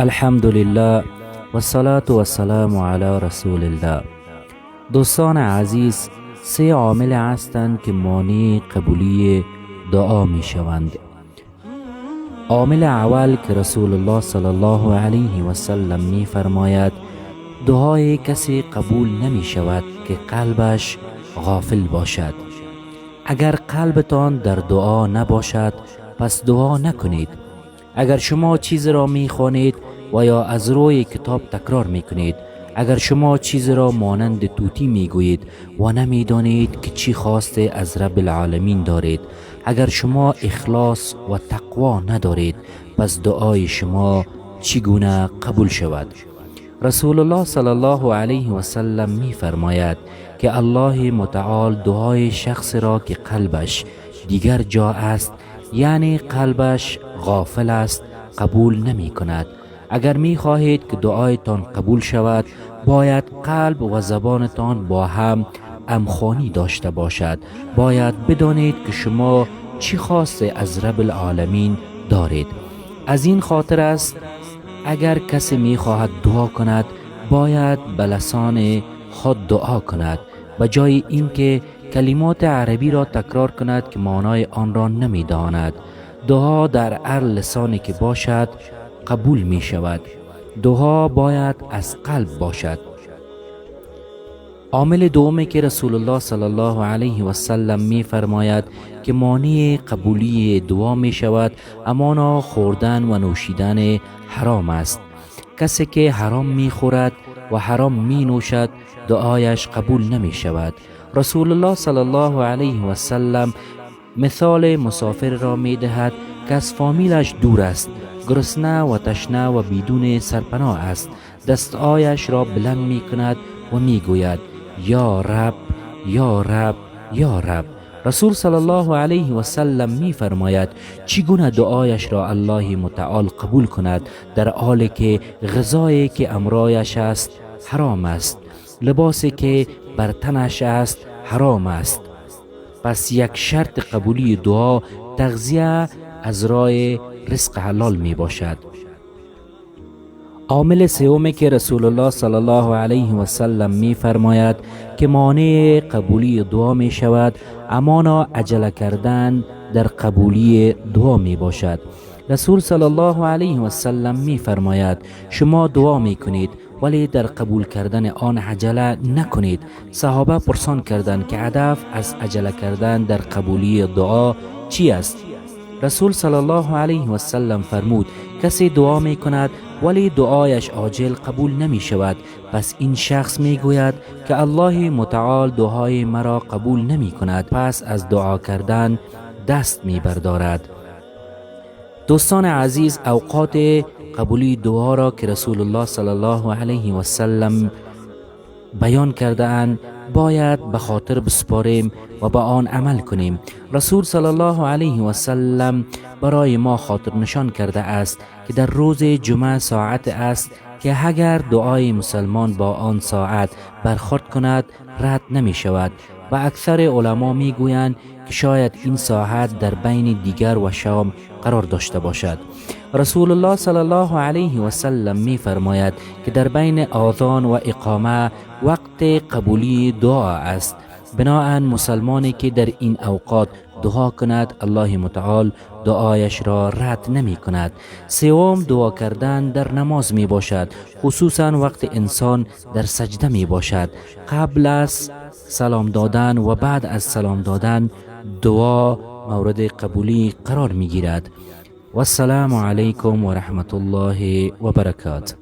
الحمد لله و الصلاة و السلام علی رسول الله. دوستان عزیز، سه عامل هستند که مانع قبولی دعا می شوند. عامل اول که رسول الله صلی الله علیه و سلم می فرماید دعای کسی قبول نمی شود که قلبش غافل باشد. اگر قلبتان در دعا نباشد پس دعا نکنید. اگر شما چیز را می خوانید و یا از روی کتاب تکرار می کنید، اگر شما چیز را مانند طوطی می گویید و نمی دانید که چی خواسته از رب العالمین دارید، اگر شما اخلاص و تقوا ندارید، پس دعای شما چگونه قبول شود؟ رسول الله صلی الله علیه و سلم می فرماید که الله متعال دعای شخص را که قلبش دیگر جا است، یعنی قلبش غافل است، قبول نمی کند. اگر می خواهید که دعایتان قبول شود، باید قلب و زبانتان با هم همخوانی داشته باشد. باید بدانید که شما چی خواسته از رب العالمین دارید. از این خاطر است اگر کسی می خواهد دعا کند، باید به لسان خود دعا کند، به جای اینکه کلمات عربی را تکرار کند که معنای آن را نمی داند. دعا در هر لسانی که باشد قبول می شود. دعا باید از قلب باشد. عامل دومی که رسول الله صلی الله علیه و سلم می فرماید که مانع قبولی دعا می شود، همانا خوردن و نوشیدن حرام است. کسی که حرام می خورد و حرام می نوشد دعایش قبول نمی شود. رسول الله صلی الله علیه و سلم مثال مسافر را می دهد که از فامیلش دور است، گرسنه و تشنه و بدون سرپناه است. دستهایش را بلند می کند و می گوید یا رب یا رب یا رب. رسول صلی الله علیه و سلم می فرماید چگونه دعایش را الله متعال قبول کند در حالی که غذایی که امرایش است حرام است، لباسی که بر تنش است حرام است. پس یک شرط قبولی دعا تغذیه از راه رزق حلال می باشد. عامل سومی که رسول الله صلی الله علیه و سلم می فرماید که مانع قبولی دعا می شود، همانا عجله کردن در قبولی دعا می باشد. رسول صلی الله علیه و سلم می فرماید شما دعا می کنید ولی در قبول کردن آن عجله نکنید. صحابه پرسان کردند که هدف از عجله کردن در قبولی دعا چی است؟ رسول صلی الله علیه و سلم فرمود کسی دعا می کند ولی دعایش عاجل قبول نمی شود، پس این شخص می گوید که الله متعال دعای مرا قبول نمی کند، پس از دعا کردن دست می بردارد. دوستان عزیز، اوقات قبولی دعا را که رسول الله صلی الله علیه و سلم بیان کرده اند باید به خاطر بسپاریم و به آن عمل کنیم. رسول صلی الله علیه و سلم برای ما خاطر نشان کرده است که در روز جمعه ساعت است که اگر دعای مسلمان با آن ساعت برخورد کند رد نمی شود و اکثر علما می گویند که شاید این ساعت در بین دیگر و شام قرار داشته باشد. رسول الله صلی الله علیه و سلم می فرماید که در بین آذان و اقامه وقت قبولی دعا است. بنابراین مسلمانی که در این اوقات دعا کند الله متعال دعایش را رد نمی کند. سوم، دعا کردن در نماز می باشد، خصوصا وقت انسان در سجده می باشد. قبل از سلام دادن و بعد از سلام دادن دعا مورد قبولی قرار می گیرد. و السلام علیکم و رحمت الله و برکاته.